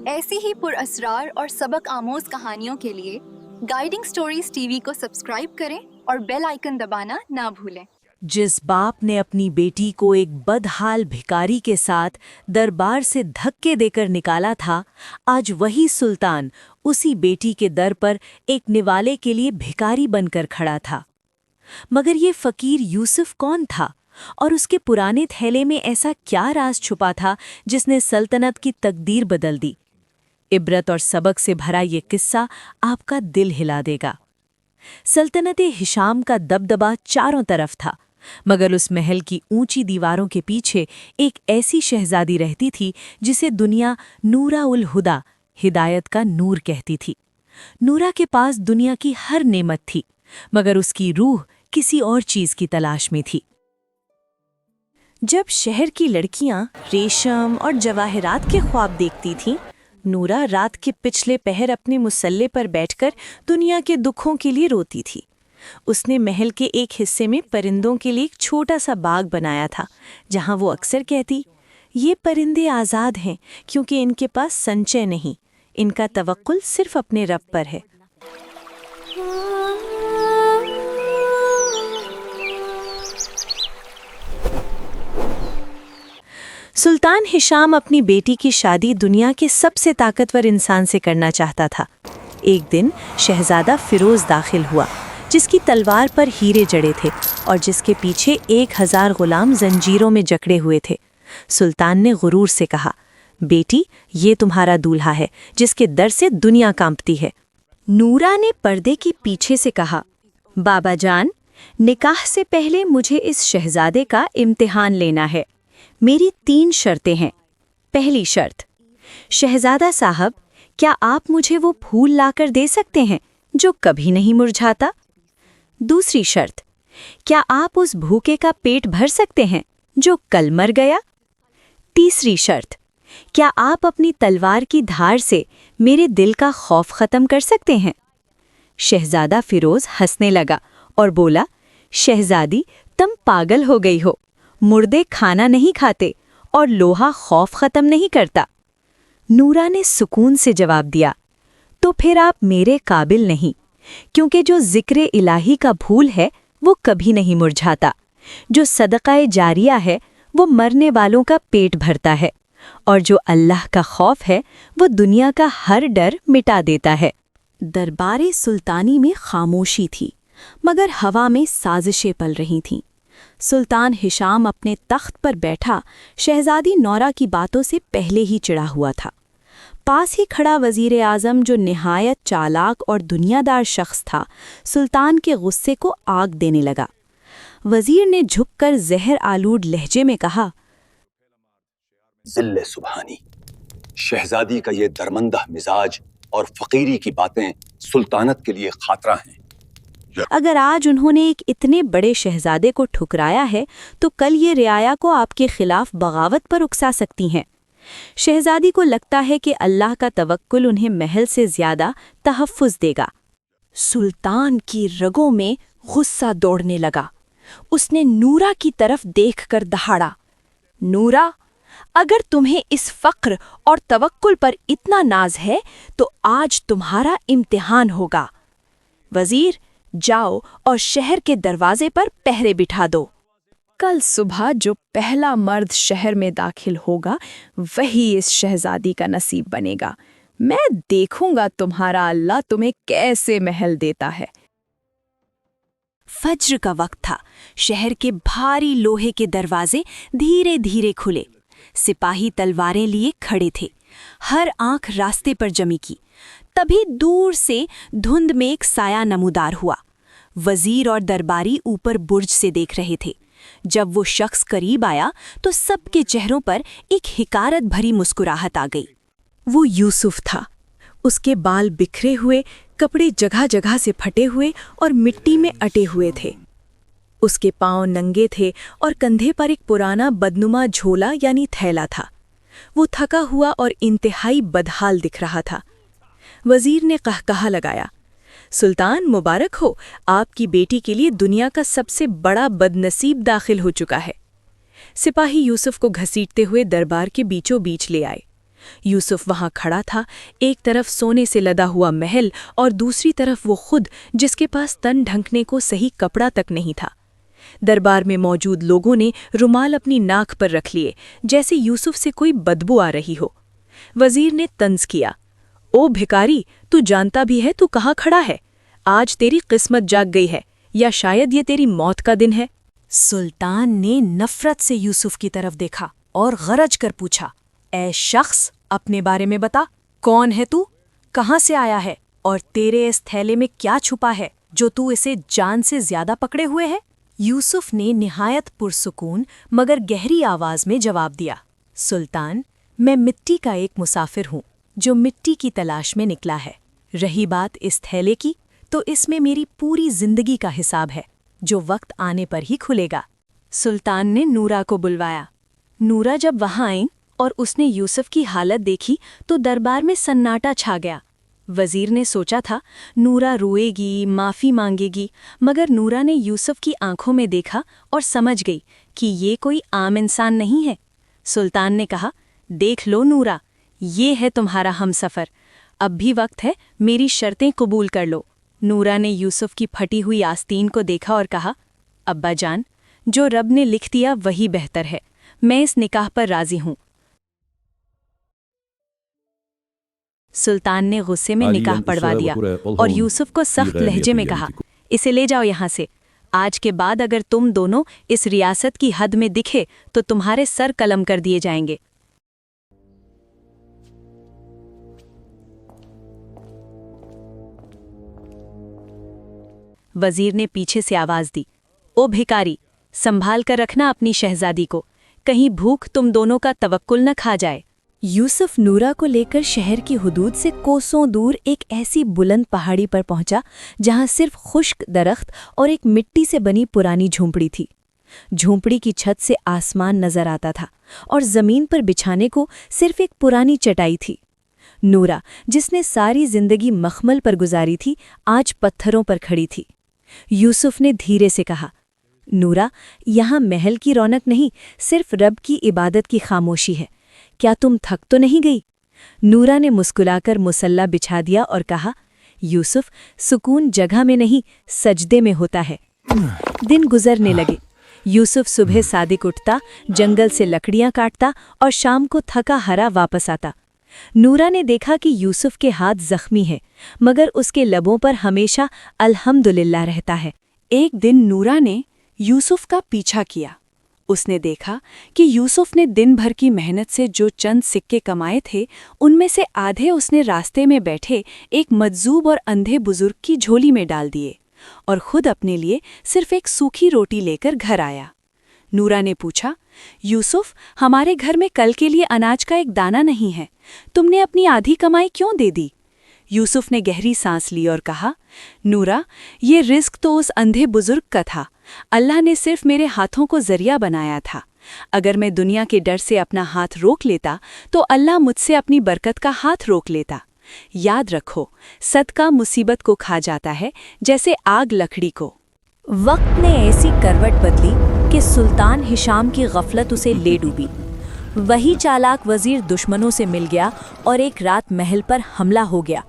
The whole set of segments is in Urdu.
ایسی ہی پر اسرار اور سبق آموز کہانیوں کے لیے گائیڈنگ سٹوریز ٹی وی کو سبسکرائب کریں اور بیل آئیکن دبانا نہ بھولیں۔ جس باپ نے اپنی بیٹی کو ایک بدحال بھکاری کے ساتھ دربار سے دھکے دے کر نکالا تھا، آج وہی سلطان اسی بیٹی کے در پر ایک نوالے کے لیے بھکاری بن کر کھڑا تھا۔ مگر یہ فقیر یوسف کون تھا اور اس کے پرانے تھیلے میں ایسا کیا راز چھپا تھا جس نے سلطنت کی تقدیر بدل دی؟ عبرت اور سبق سے بھرا یہ قصہ آپ کا دل ہلا دے گا۔ سلطنت ہشام کا دبدبا چاروں طرف تھا، مگر اس محل کی اونچی دیواروں کے پیچھے ایک ایسی شہزادی رہتی تھی جسے دنیا نورا الہدا، ہدایت کا نور کہتی تھی۔ نورا کے پاس دنیا کی ہر نعمت تھی، مگر اس کی روح کسی اور چیز کی تلاش میں تھی۔ جب شہر کی لڑکیاں ریشم اور جواہرات کے خواب دیکھتی تھیں، نورا رات کے پچھلے پہر اپنے مسلے پر بیٹھ کر دنیا کے دکھوں کے لیے روتی تھی۔ اس نے محل کے ایک حصے میں پرندوں کے لیے ایک چھوٹا سا باغ بنایا تھا، جہاں وہ اکثر کہتی، یہ پرندے آزاد ہیں کیونکہ ان کے پاس سنچے نہیں، ان کا توکل صرف اپنے رب پر ہے۔ سلطان ہشام اپنی بیٹی کی شادی دنیا کے سب سے طاقتور انسان سے کرنا چاہتا تھا۔ ایک دن شہزادہ فیروز داخل ہوا، جس کی تلوار پر ہیرے جڑے تھے اور جس کے پیچھے 1000 غلام زنجیروں میں جکڑے ہوئے تھے۔ سلطان نے غرور سے کہا، بیٹی، یہ تمہارا دولہا ہے جس کے در سے دنیا کانپتی ہے۔ نورا نے پردے کے پیچھے سے کہا، بابا جان، نکاح سے پہلے مجھے اس شہزادے کا امتحان لینا ہے۔ میری 3 شرطیں ہیں۔ پہلی شرط، شہزادہ صاحب، کیا آپ مجھے وہ پھول لا کر دے سکتے ہیں جو کبھی نہیں مرجھاتا؟ دوسری شرط، کیا آپ اس بھوکے کا پیٹ بھر سکتے ہیں جو کل مر گیا؟ تیسری شرط، کیا آپ اپنی تلوار کی دھار سے میرے دل کا خوف ختم کر سکتے ہیں؟ شہزادہ فیروز ہنسنے لگا اور بولا، شہزادی، تم پاگل ہو گئی ہو، مردے کھانا نہیں کھاتے اور لوہا خوف ختم نہیں کرتا۔ نورا نے سکون سے جواب دیا، تو پھر آپ میرے قابل نہیں، کیونکہ جو ذکر الہی کا پھول ہے وہ کبھی نہیں مرجھاتا، جو صدقہ جاریہ ہے وہ مرنے والوں کا پیٹ بھرتا ہے، اور جو اللہ کا خوف ہے وہ دنیا کا ہر ڈر مٹا دیتا ہے۔ دربار سلطانی میں خاموشی تھی، مگر ہوا میں سازشیں پل رہی تھیں۔ سلطان ہشام اپنے تخت پر بیٹھا شہزادی نورا کی باتوں سے پہلے ہی چڑھا ہوا تھا۔ پاس ہی کھڑا وزیر اعظم، جو نہایت چالاک اور دنیا دار شخص تھا، سلطان کے غصے کو آگ دینے لگا۔ وزیر نے جھک کر زہر آلود لہجے میں کہا، ذل سبحانی، شہزادی کا یہ درمندہ مزاج اور فقیری کی باتیں سلطانت کے لیے خطرہ ہیں۔ اگر آج انہوں نے ایک اتنے بڑے شہزادے کو ٹھکرایا ہے تو کل یہ رعایا کو آپ کے خلاف بغاوت پر اکسا سکتی ہیں۔ شہزادی کو لگتا ہے کہ اللہ کا توکل انہیں محل سے زیادہ تحفظ دے گا۔ سلطان کی رگوں میں غصہ دوڑنے لگا۔ اس نے نورا کی طرف دیکھ کر دہاڑا، نورا، اگر تمہیں اس فقر اور توکل پر اتنا ناز ہے تو آج تمہارا امتحان ہوگا۔ وزیر، جاؤ اور شہر کے دروازے پر پہرے بٹھا دو۔ کل صبح جو پہلا مرد شہر میں داخل ہوگا وہی اس شہزادی کا نصیب بنے گا۔ میں دیکھوں گا تمہارا اللہ تمہیں کیسے محل دیتا ہے۔ فجر کا وقت تھا۔ شہر کے بھاری لوہے کے دروازے دھیرے دھیرے کھلے۔ سپاہی تلواریں لیے کھڑے تھے، ہر آنکھ راستے پر جمی کی۔ تبھی دور سے دھند میں ایک سایہ نمودار ہوا۔ وزیر اور درباری اوپر برج سے دیکھ رہے تھے۔ جب وہ شخص قریب آیا تو سب کے چہروں پر ایک حقارت بھری مسکراہٹ آ گئی۔ وہ یوسف تھا۔ اس کے بال بکھرے ہوئے، کپڑے جگہ جگہ سے پھٹے ہوئے اور مٹی میں اٹے ہوئے تھے۔ اس کے پاؤں ننگے تھے اور کندھے پر ایک پرانا بدنما جھولا یعنی تھیلا تھا۔ وہ تھکا ہوا اور انتہائی بدحال دکھ رہا تھا۔ وزیر نے قہقہا لگایا، سلطان، مبارک ہو، آپ کی بیٹی کے لیے دنیا کا سب سے بڑا بدنصیب داخل ہو چکا ہے۔ سپاہی یوسف کو گھسیٹتے ہوئے دربار کے بیچوں بیچ لے آئے۔ یوسف وہاں کھڑا تھا، ایک طرف سونے سے لدا ہوا محل اور دوسری طرف وہ خود جس کے پاس تن ڈھانکنے کو صحیح کپڑا تک نہیں تھا۔ دربار میں موجود لوگوں نے رومال اپنی ناک پر رکھ لیے جیسے یوسف سے کوئی بدبو آ رہی ہو۔ وزیر نے طنز کیا، او بھکاری، تو جانتا بھی ہے تو کہاں کھڑا ہے؟ آج تیری قسمت جاگ گئی ہے یا شاید یہ تیری موت کا دن ہے؟ سلطان نے نفرت سے یوسف کی طرف دیکھا اور غرج کر پوچھا، اے شخص، اپنے بارے میں بتا، کون ہے تو؟ کہاں سے آیا ہے؟ اور تیرے اس تھیلے میں کیا چھپا ہے جو تو اسے جان سے زیادہ پکڑے ہوئے ہے؟ یوسف نے نہایت پرسکون مگر گہری آواز میں جواب دیا، سلطان، میں مٹی کا ایک مسافر ہوں جو مٹی کی تلاش میں نکلا ہے۔ رہی بات اس تھیلے کی، تو اس میں میری پوری زندگی کا حساب ہے جو وقت آنے پر ہی کھلے گا۔ سلطان نے نورا کو بلوایا۔ نورا جب وہاں آئی اور اس نے یوسف کی حالت دیکھی تو دربار میں سناٹا چھا گیا۔ وزیر نے سوچا تھا نورا روئے گی، معافی مانگے گی، مگر نورا نے یوسف کی آنکھوں میں دیکھا اور سمجھ گئی کہ یہ کوئی عام انسان نہیں ہے۔ سلطان نے کہا، دیکھ لو نورا، یہ ہے تمہارا ہم سفر، اب بھی وقت ہے میری شرطیں قبول کر لو۔ نورا نے یوسف کی پھٹی ہوئی آستین کو دیکھا اور کہا، ابا جان، جو رب نے لکھ دیا وہی بہتر ہے، میں اس نکاح پر راضی ہوں۔ سلطان نے غصے میں نکاح پڑھوا دیا اور یوسف کو سخت لہجے میں کہا، اسے لے جاؤ یہاں سے، آج کے بعد اگر تم دونوں اس ریاست کی حد میں دکھے تو تمہارے سر قلم کر دیے جائیں گے۔ وزیر نے پیچھے سے آواز دی، او بھکاری، سنبھال کر رکھنا اپنی شہزادی کو، کہیں بھوک تم دونوں کا توکل نہ کھا جائے۔ یوسف نورا کو لے کر شہر کی حدود سے کوسوں دور ایک ایسی بلند پہاڑی پر پہنچا جہاں صرف خشک درخت اور ایک مٹی سے بنی پرانی جھونپڑی تھی۔ جھونپڑی کی چھت سے آسمان نظر آتا تھا اور زمین پر بچھانے کو صرف ایک پرانی چٹائی تھی۔ نورا، جس نے ساری زندگی مخمل پر گزاری تھی، آج پتھروں پر کھڑی تھی۔ یوسف نے دھیرے سے کہا، نورا، یہاں محل کی رونق نہیں، صرف رب کی عبادت کی خاموشی ہے، کیا تم تھک تو نہیں گئی؟ نورا نے مسکلا کر مصلا بچھا دیا اور کہا، یوسف، سکون جگہ میں نہیں، سجدے میں ہوتا ہے۔ دن گزرنے لگے۔ یوسف صبح صادق اٹھتا، جنگل سے لکڑیاں کاٹتا اور شام کو تھکا ہرا واپس آتا۔ نورا نے دیکھا کہ یوسف کے ہاتھ زخمی ہیں، مگر اس کے لبوں پر ہمیشہ الحمدللہ رہتا ہے۔ ایک دن نورا نے یوسف کا پیچھا کیا۔ اس نے دیکھا کہ یوسف نے دن بھر کی محنت سے جو چند سکے کمائے تھے، ان میں سے آدھے اس نے راستے میں بیٹھے ایک مجذوب اور اندھے بزرگ کی جھولی میں ڈال دیے اور خود اپنے لیے صرف ایک سوکھی روٹی لے کر گھر آیا۔ نورا نے پوچھا، یوسف، ہمارے گھر میں کل کے لیے اناج کا ایک دانہ نہیں ہے، تم نے اپنی آدھی کمائی کیوں دے دی؟ یوسف نے گہری سانس لی اور کہا، نورا، یہ رزق تو اس اندھے بزرگ کا تھا، اللہ نے صرف میرے ہاتھوں کو ذریعہ بنایا تھا۔ اگر میں دنیا کے ڈر سے اپنا ہاتھ روک لیتا تو اللہ مجھ سے اپنی برکت کا ہاتھ روک لیتا۔ یاد رکھو، صدقہ مصیبت کو کھا جاتا ہے جیسے آگ لکڑی کو۔ وقت نے ایسی کروٹ بدلی کہ سلطان ہشام کی غفلت اسے لے ڈوبی۔ وہی چالاک وزیر دشمنوں سے مل گیا اور ایک رات محل پر حملہ ہو گیا۔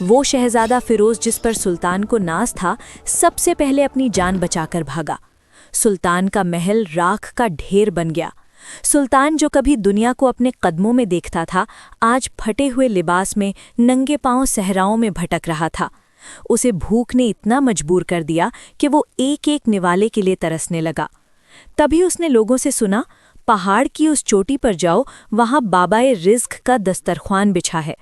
وہ شہزادہ فیروز جس پر سلطان کو ناز تھا، سب سے پہلے اپنی جان بچا کر بھاگا۔ سلطان کا محل راکھ کا ڈھیر بن گیا۔ سلطان جو کبھی دنیا کو اپنے قدموں میں دیکھتا تھا، آج پھٹے ہوئے لباس میں ننگے پاؤں صحراؤں میں بھٹک رہا تھا۔ اسے بھوک نے اتنا مجبور کر دیا کہ وہ ایک ایک نوالے کے لیے ترسنے لگا۔ تبھی اس نے لوگوں سے سنا، پہاڑ کی اس چوٹی پر جاؤ، وہاں بابائے رزق کا دسترخوان بچھا ہے۔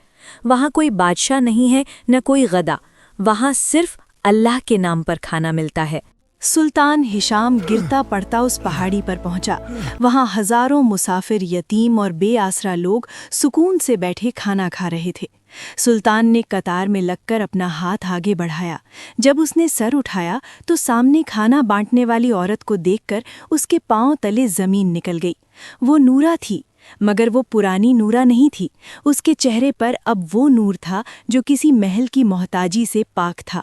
وہاں کوئی بادشاہ نہیں ہے، نہ کوئی غدا، وہاں صرف اللہ کے نام پر کھانا ملتا ہے۔ سلطان ہشام گرتا پڑتا اس پہاڑی پر پہنچا۔ وہاں ہزاروں مسافر، یتیم اور بے آسرا لوگ سکون سے بیٹھے کھانا کھا رہے تھے۔ سلطان نے قطار میں لگ کر اپنا ہاتھ آگے بڑھایا۔ جب اس نے سر اٹھایا تو سامنے کھانا بانٹنے والی عورت کو دیکھ کر اس کے پاؤں تلے زمین نکل گئی۔ وہ نورا تھی، مگر وہ پرانی نورا نہیں تھی۔ اس کے چہرے پر اب وہ نور تھا جو کسی محل کی محتاجی سے پاک تھا۔